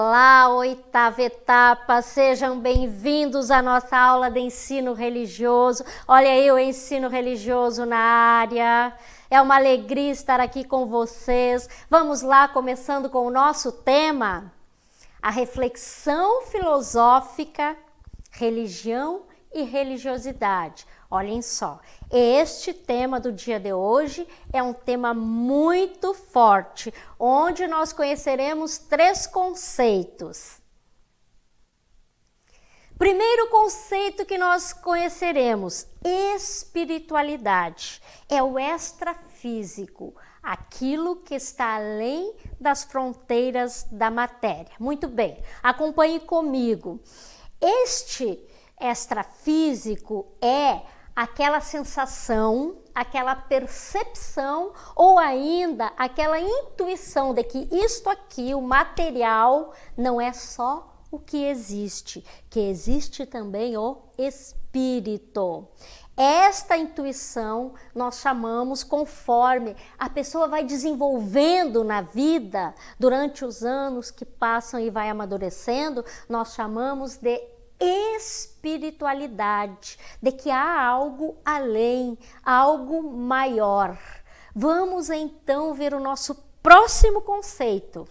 Olá, oitava etapa, sejam bem-vindos à nossa aula de ensino religioso. Olha aí o ensino religioso na área. É uma alegria estar aqui com vocês. Vamos lá, começando com o nosso tema, a reflexão filosófica, religião e religiosidade. Olhem só, este tema do dia de hoje é um tema muito forte, onde nós conheceremos 3 conceitos. Primeiro conceito que nós conheceremos, espiritualidade, é o extrafísico, aquilo que está além das fronteiras da matéria. Muito bem, acompanhe comigo. Este extrafísico é aquela sensação, aquela percepção ou ainda aquela intuição de que isto aqui, o material, não é só o que existe também o espírito. Esta intuição nós chamamos, conforme a pessoa vai desenvolvendo na vida, durante os anos que passam e vai amadurecendo, nós chamamos de espiritualidade, de que há algo além, algo maior. Vamos então ver o nosso próximo conceito.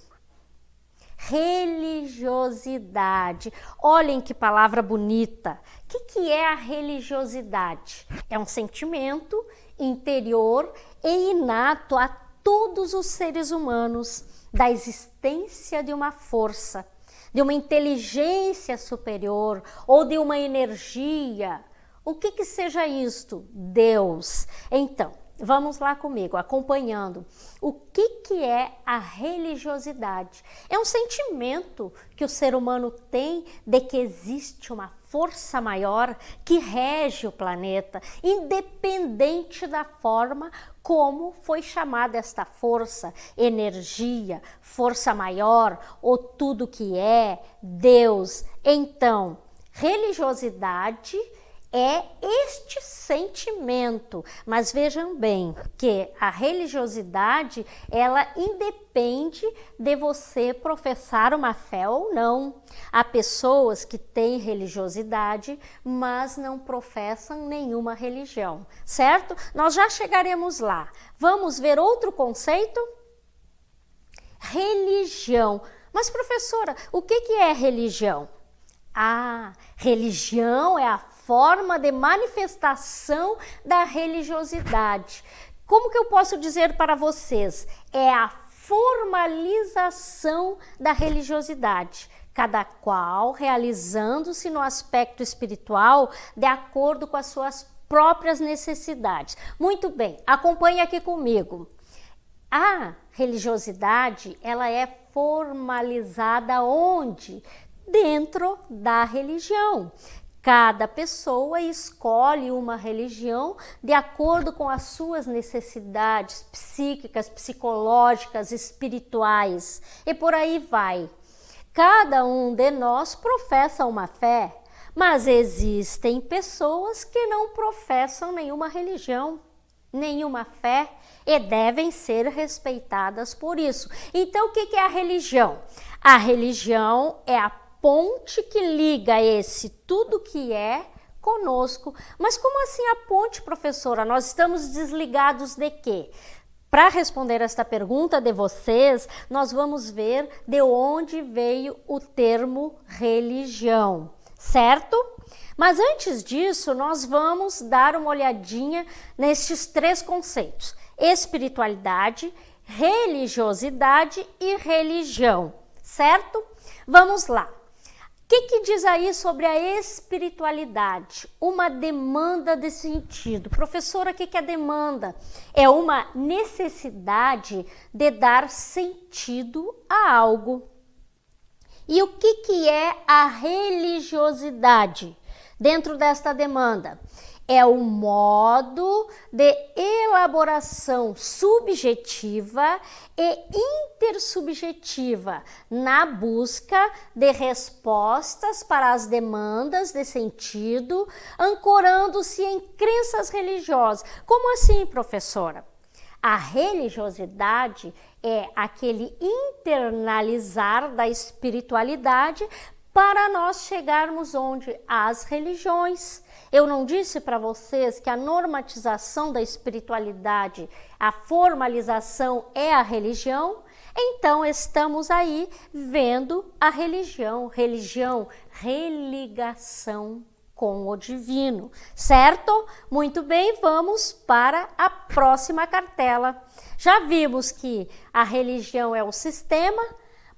Religiosidade. Olhem que palavra bonita. O que é a religiosidade? É um sentimento interior e inato a todos os seres humanos da existência de uma força, de uma inteligência superior ou de uma energia. O que seja isto? Deus. Então, vamos lá comigo, acompanhando. O que é a religiosidade? É um sentimento que o ser humano tem de que existe uma força maior que rege o planeta, independente da forma como foi chamada esta força, energia, força maior ou tudo que é, Deus. Então, religiosidade é este sentimento, mas vejam bem que a religiosidade, ela independe de você professar uma fé ou não. Há pessoas que têm religiosidade, mas não professam nenhuma religião, certo? Nós já chegaremos lá. Vamos ver outro conceito? Religião. Mas professora, o que é religião? Religião é a forma de manifestação da religiosidade. Como que eu posso dizer para vocês? É a formalização da religiosidade, cada qual realizando-se no aspecto espiritual de acordo com as suas próprias necessidades. Muito bem, acompanhe aqui comigo. A religiosidade, ela é formalizada onde? Dentro da religião. Cada pessoa escolhe uma religião de acordo com as suas necessidades psíquicas, psicológicas, espirituais e por aí vai. Cada um de nós professa uma fé, mas existem pessoas que não professam nenhuma religião, nenhuma fé e devem ser respeitadas por isso. Então, o que é a religião? A religião é a ponte que liga esse tudo que é conosco. Mas como assim a ponte, professora? Nós estamos desligados de quê? Para responder esta pergunta de vocês, nós vamos ver de onde veio o termo religião, certo? Mas antes disso, nós vamos dar uma olhadinha nestes 3 conceitos: espiritualidade, religiosidade e religião, certo? Vamos lá. O que diz aí sobre a espiritualidade? Uma demanda de sentido. Professora, o que é demanda? É uma necessidade de dar sentido a algo. E o que é a religiosidade dentro desta demanda? É o modo de elaboração subjetiva e intersubjetiva na busca de respostas para as demandas de sentido, ancorando-se em crenças religiosas. Como assim, professora? A religiosidade é aquele internalizar da espiritualidade para nós chegarmos onde? Às religiões. Eu não disse para vocês que a normatização da espiritualidade, a formalização é a religião? Então estamos aí vendo a religião, religação com o divino, certo? Muito bem, vamos para a próxima cartela. Já vimos que a religião é o sistema,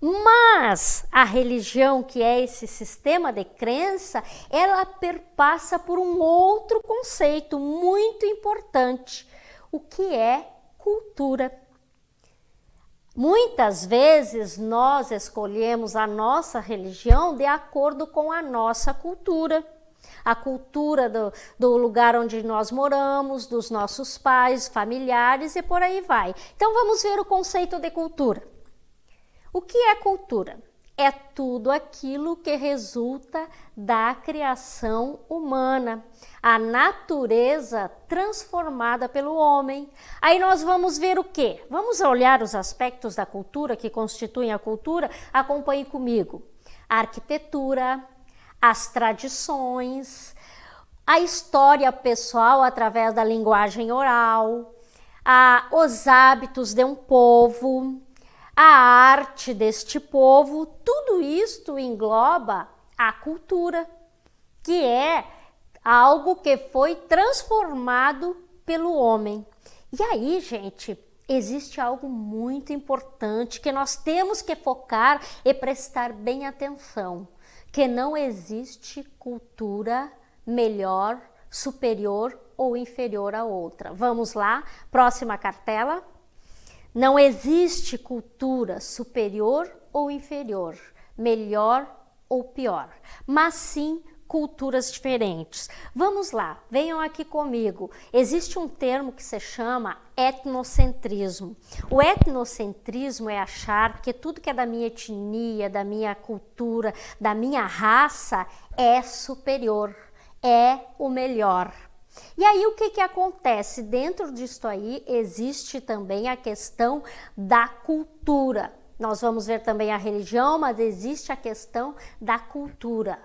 mas a religião, que é esse sistema de crença, ela perpassa por um outro conceito muito importante, o que é cultura. Muitas vezes nós escolhemos a nossa religião de acordo com a nossa cultura. A cultura do lugar onde nós moramos, dos nossos pais, familiares e por aí vai. Então vamos ver o conceito de cultura. O que é cultura? É tudo aquilo que resulta da criação humana, a natureza transformada pelo homem. Aí nós vamos ver o quê? Vamos olhar os aspectos da cultura que constituem a cultura? Acompanhe comigo. A arquitetura, as tradições, a história pessoal através da linguagem oral, os hábitos de um povo, a arte deste povo, tudo isto engloba a cultura, que é algo que foi transformado pelo homem. E aí, gente, existe algo muito importante que nós temos que focar e prestar bem atenção, que não existe cultura melhor, superior ou inferior a outra. Vamos lá, próxima cartela. Não existe cultura superior ou inferior, melhor ou pior, mas sim culturas diferentes. Vamos lá, venham aqui comigo. Existe um termo que se chama etnocentrismo. O etnocentrismo é achar que tudo que é da minha etnia, da minha cultura, da minha raça é superior, é o melhor. E aí o que acontece? Dentro disso aí existe também a questão da cultura. Nós vamos ver também a religião, mas existe a questão da cultura.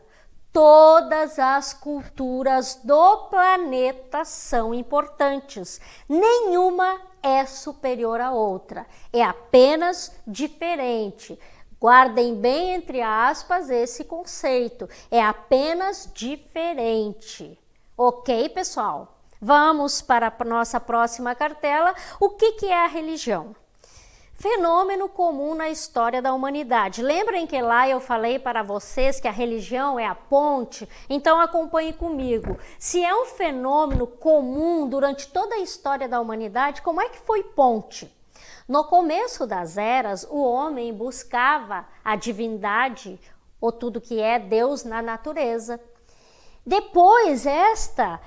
Todas as culturas do planeta são importantes. Nenhuma é superior à outra. É apenas diferente. Guardem bem entre aspas esse conceito. É apenas diferente. Ok, pessoal? Vamos para a nossa próxima cartela. O que é a religião? Fenômeno comum na história da humanidade. Lembrem que lá eu falei para vocês que a religião é a ponte? Então acompanhe comigo. Se é um fenômeno comum durante toda a história da humanidade, como é que foi ponte? No começo das eras, o homem buscava a divindade, ou tudo que é Deus na natureza. Depois, esta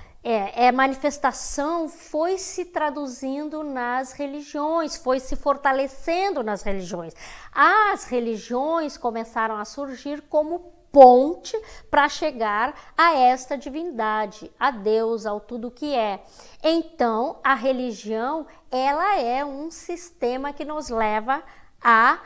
manifestação foi se traduzindo nas religiões, foi se fortalecendo nas religiões. As religiões começaram a surgir como ponte para chegar a esta divindade, a Deus, ao tudo que é. Então, a religião, ela é um sistema que nos leva a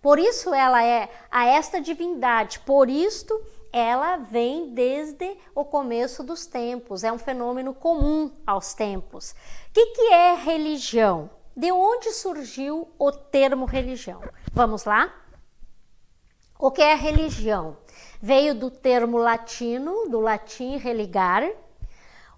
por isso ela é a esta divindade, por isto ela vem desde o começo dos tempos, é um fenômeno comum aos tempos. O que é religião? De onde surgiu o termo religião? Vamos lá? O que é religião? Veio do termo latino, do latim religare.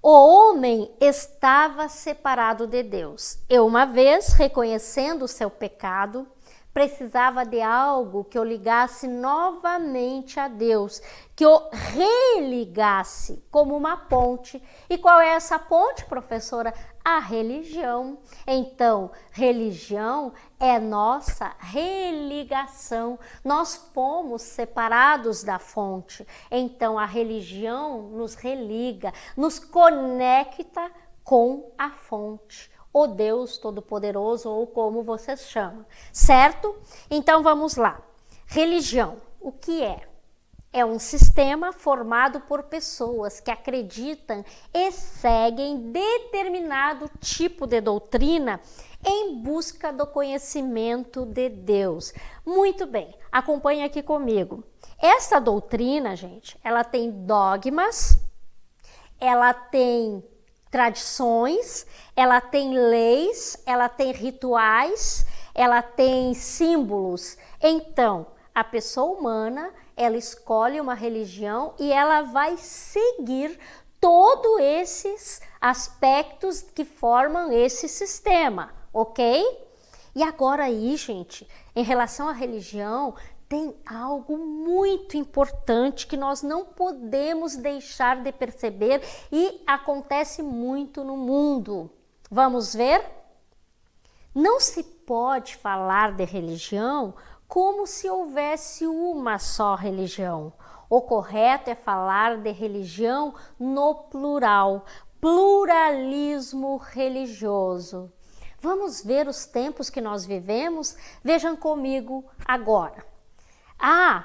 O homem estava separado de Deus. E uma vez, reconhecendo o seu pecado, precisava de algo que o ligasse novamente a Deus, que o religasse como uma ponte. E qual é essa ponte, professora? A religião. Então, religião é nossa religação. Nós fomos separados da fonte. Então, a religião nos religa, nos conecta com a fonte. O Deus Todo-Poderoso, ou como vocês chamam, certo? Então vamos lá. Religião, o que é? É um sistema formado por pessoas que acreditam e seguem determinado tipo de doutrina em busca do conhecimento de Deus. Muito bem, acompanhe aqui comigo. Essa doutrina, gente, ela tem dogmas, ela tem tradições, ela tem leis, ela tem rituais, ela tem símbolos. Então, a pessoa humana, ela escolhe uma religião e ela vai seguir todos esses aspectos que formam esse sistema, ok? E agora aí, gente, em relação à religião, tem algo muito importante que nós não podemos deixar de perceber e acontece muito no mundo. Vamos ver? Não se pode falar de religião como se houvesse uma só religião. O correto é falar de religião no plural, pluralismo religioso. Vamos ver os tempos que nós vivemos? Vejam comigo agora. Há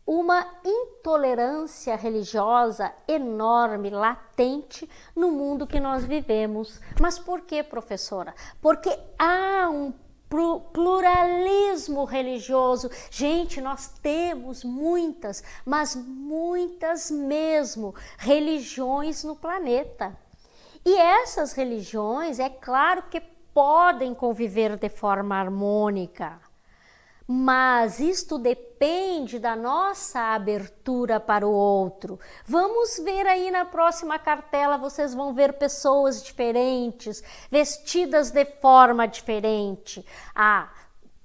uma intolerância religiosa enorme, latente no mundo que nós vivemos. Mas por que, professora? Porque há um pluralismo religioso. Gente, nós temos muitas, mas muitas mesmo, religiões no planeta. E essas religiões, é claro que podem conviver de forma harmônica, mas isto depende da nossa abertura para o outro. Vamos ver aí na próxima cartela, vocês vão ver pessoas diferentes, vestidas de forma diferente. A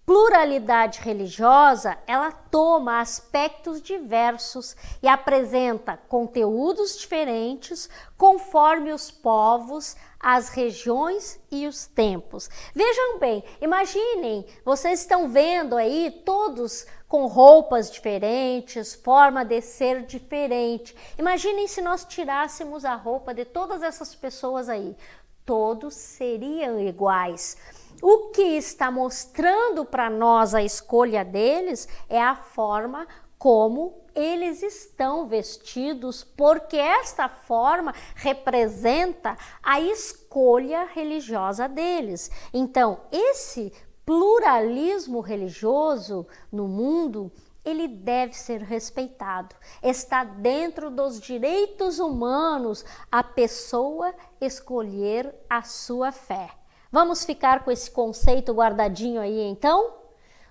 pluralidade religiosa, ela toma aspectos diversos e apresenta conteúdos diferentes conforme os povos, as regiões e os tempos. Vejam bem, imaginem, vocês estão vendo aí todos com roupas diferentes, forma de ser diferente. Imaginem se nós tirássemos a roupa de todas essas pessoas aí, todos seriam iguais. O que está mostrando para nós a escolha deles é a forma como eles estão vestidos, porque esta forma representa a escolha religiosa deles. Então, esse pluralismo religioso no mundo, ele deve ser respeitado. Está dentro dos direitos humanos a pessoa escolher a sua fé. Vamos ficar com esse conceito guardadinho aí, então?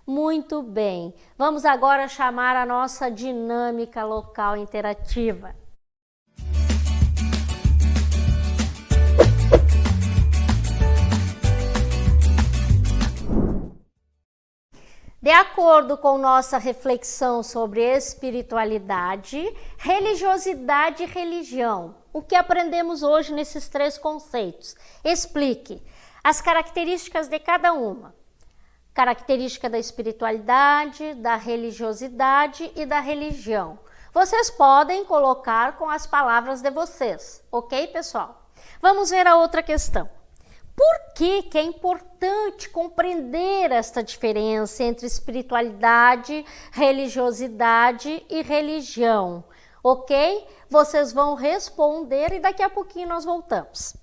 Muito bem. Vamos agora chamar a nossa dinâmica local interativa. De acordo com nossa reflexão sobre espiritualidade, religiosidade e religião, o que aprendemos hoje nesses três conceitos? Explique as características de cada uma. Característica da espiritualidade, da religiosidade e da religião. Vocês podem colocar com as palavras de vocês, ok, pessoal? Vamos ver a outra questão. Por que é importante compreender esta diferença entre espiritualidade, religiosidade e religião? Ok? Vocês vão responder e daqui a pouquinho nós voltamos.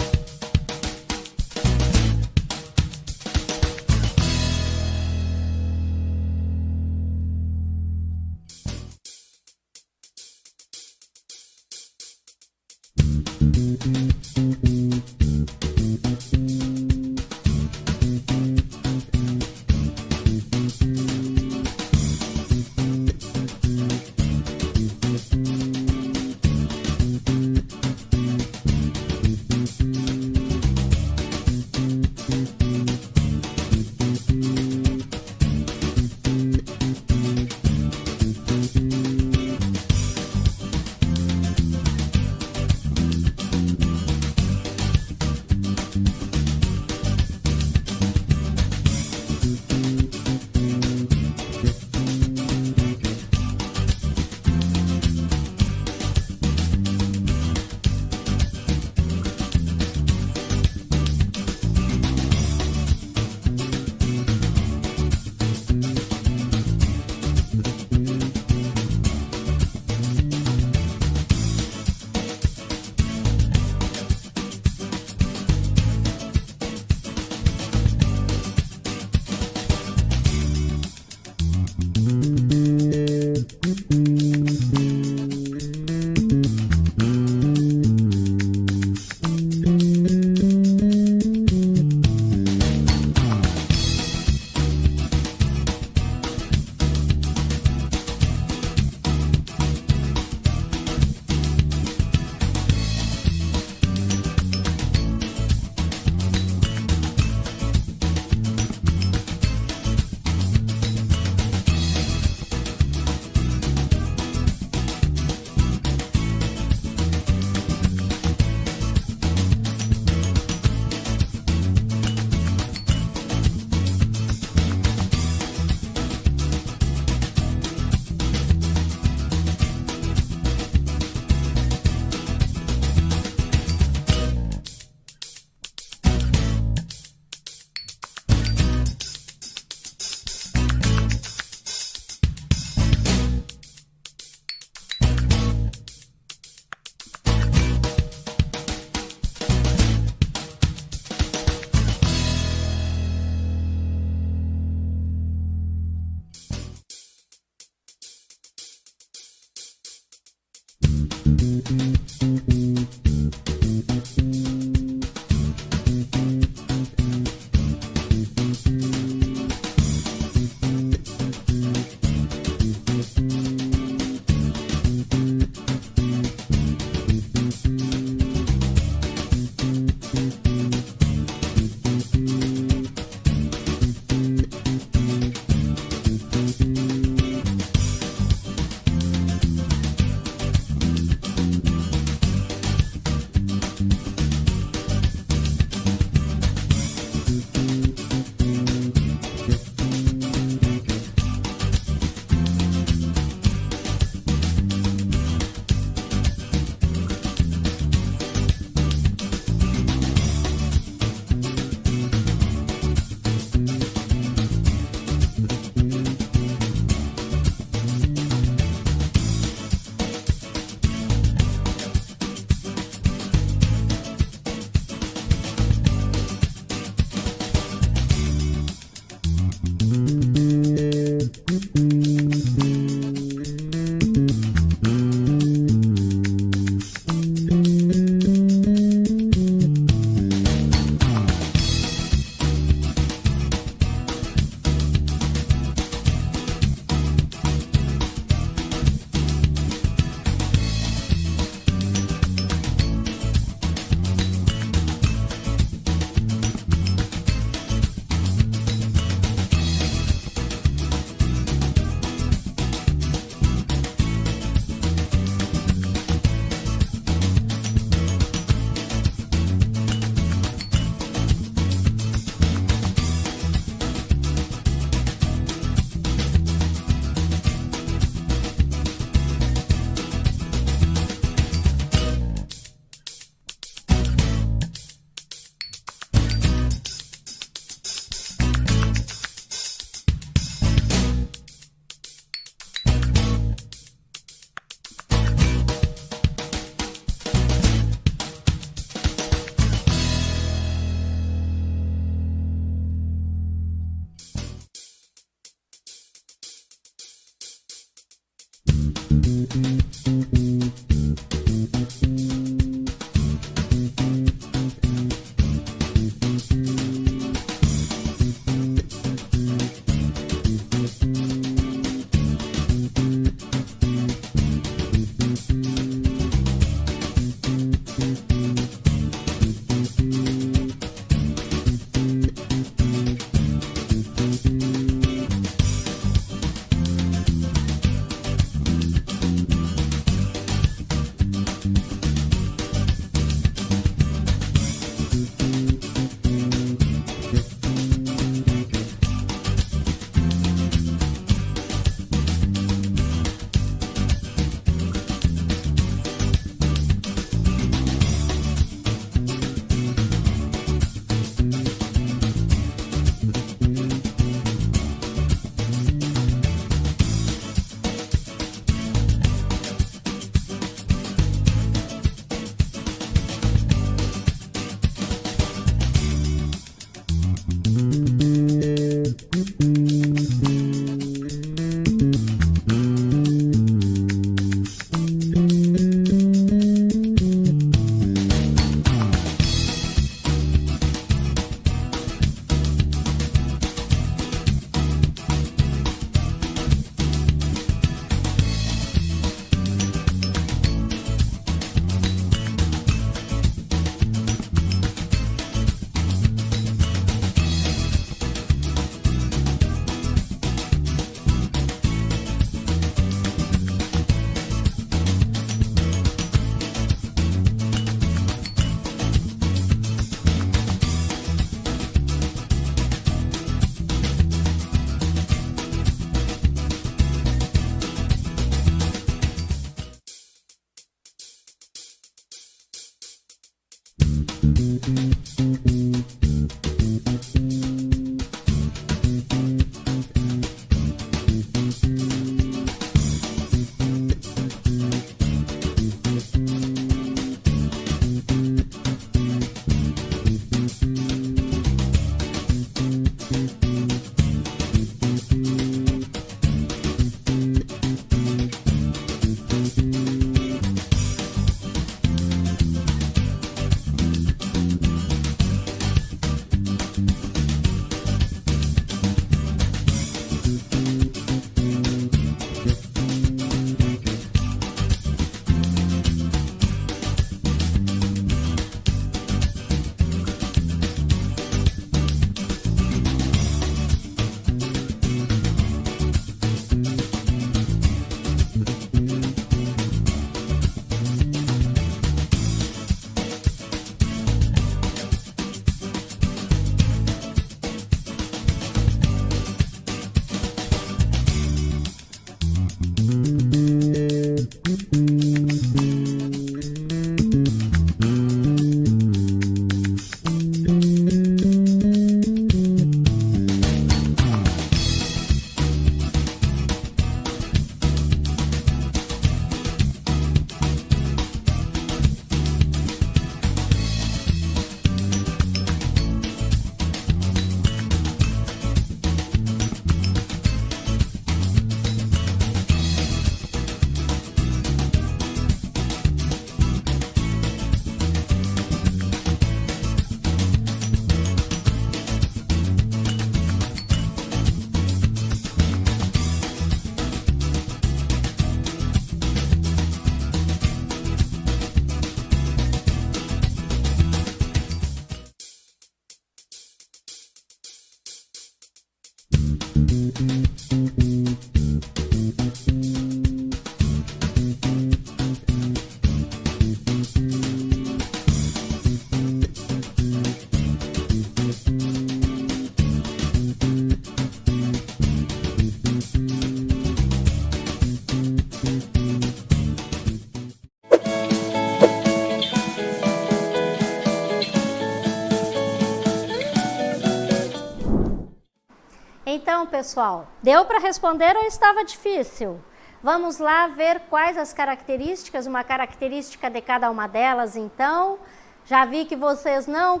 Então, pessoal, deu para responder ou estava difícil? Vamos lá ver quais as características, uma característica de cada uma delas, então. Já vi que vocês não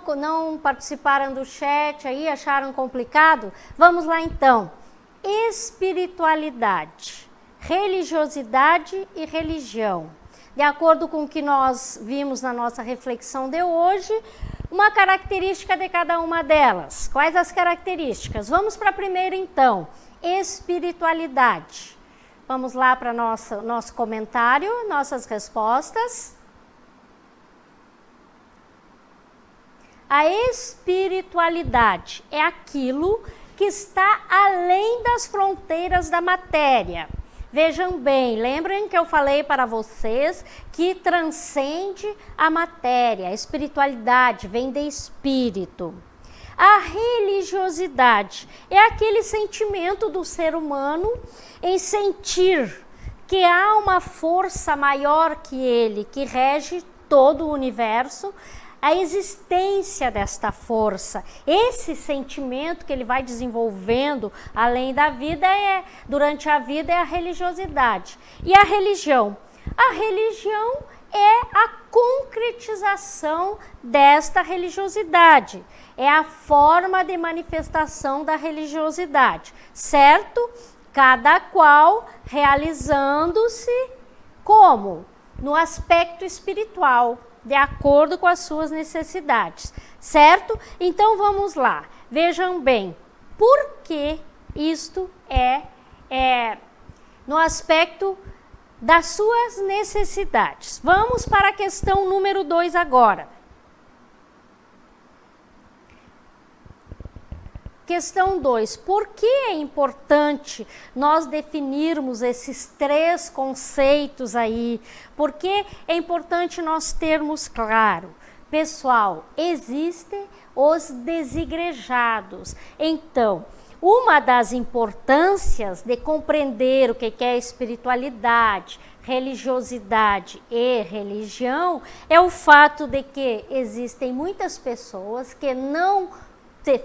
participaram do chat aí, acharam complicado. Vamos lá, então. Espiritualidade religiosidade e religião. De acordo com o que nós vimos na nossa reflexão de hoje, uma característica de cada uma delas. Quais as características? Vamos para a primeira então, espiritualidade. Vamos lá para nosso comentário, nossas respostas. A espiritualidade é aquilo que está além das fronteiras da matéria. Vejam bem, lembrem que eu falei para vocês que transcende a matéria. A espiritualidade vem de espírito. A religiosidade é aquele sentimento do ser humano em sentir que há uma força maior que ele, que rege todo o universo, a existência desta força. Esse sentimento que ele vai desenvolvendo além da vida, durante a vida, é a religiosidade. E a religião? A religião é a concretização desta religiosidade. É a forma de manifestação da religiosidade, certo? Cada qual realizando-se como? No aspecto espiritual, de acordo com as suas necessidades, certo? Então vamos lá, vejam bem, por que isto é no aspecto das suas necessidades? Vamos para a questão número 2 agora. Questão 2, por que é importante nós definirmos esses 3 conceitos aí? Por que é importante nós termos claro? Pessoal, existem os desigrejados. Então, uma das importâncias de compreender o que é espiritualidade, religiosidade e religião é o fato de que existem muitas pessoas que não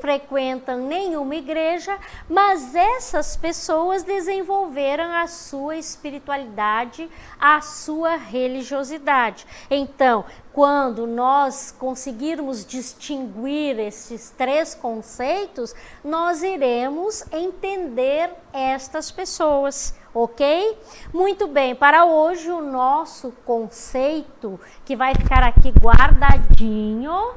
frequentam nenhuma igreja, mas essas pessoas desenvolveram a sua espiritualidade, a sua religiosidade. Então, quando nós conseguirmos distinguir esses 3 conceitos, nós iremos entender estas pessoas, ok? Muito bem, para hoje o nosso conceito, que vai ficar aqui guardadinho,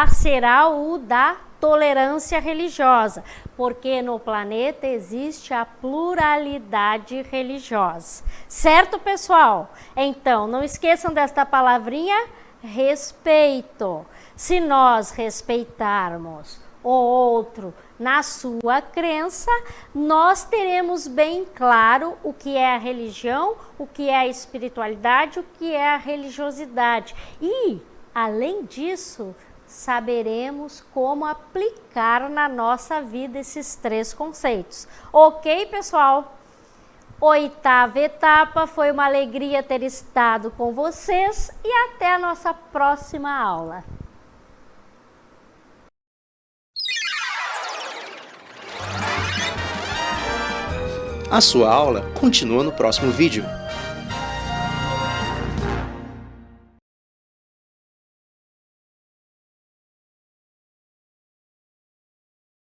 será o da tolerância religiosa, porque no planeta existe a pluralidade religiosa. Certo, pessoal? Então, não esqueçam desta palavrinha, respeito. Se nós respeitarmos o outro na sua crença, nós teremos bem claro o que é a religião, o que é a espiritualidade, o que é a religiosidade. E, além disso, saberemos como aplicar na nossa vida esses 3 conceitos. Ok, pessoal? 8ª etapa, foi uma alegria ter estado com vocês e até a nossa próxima aula. A sua aula continua no próximo vídeo.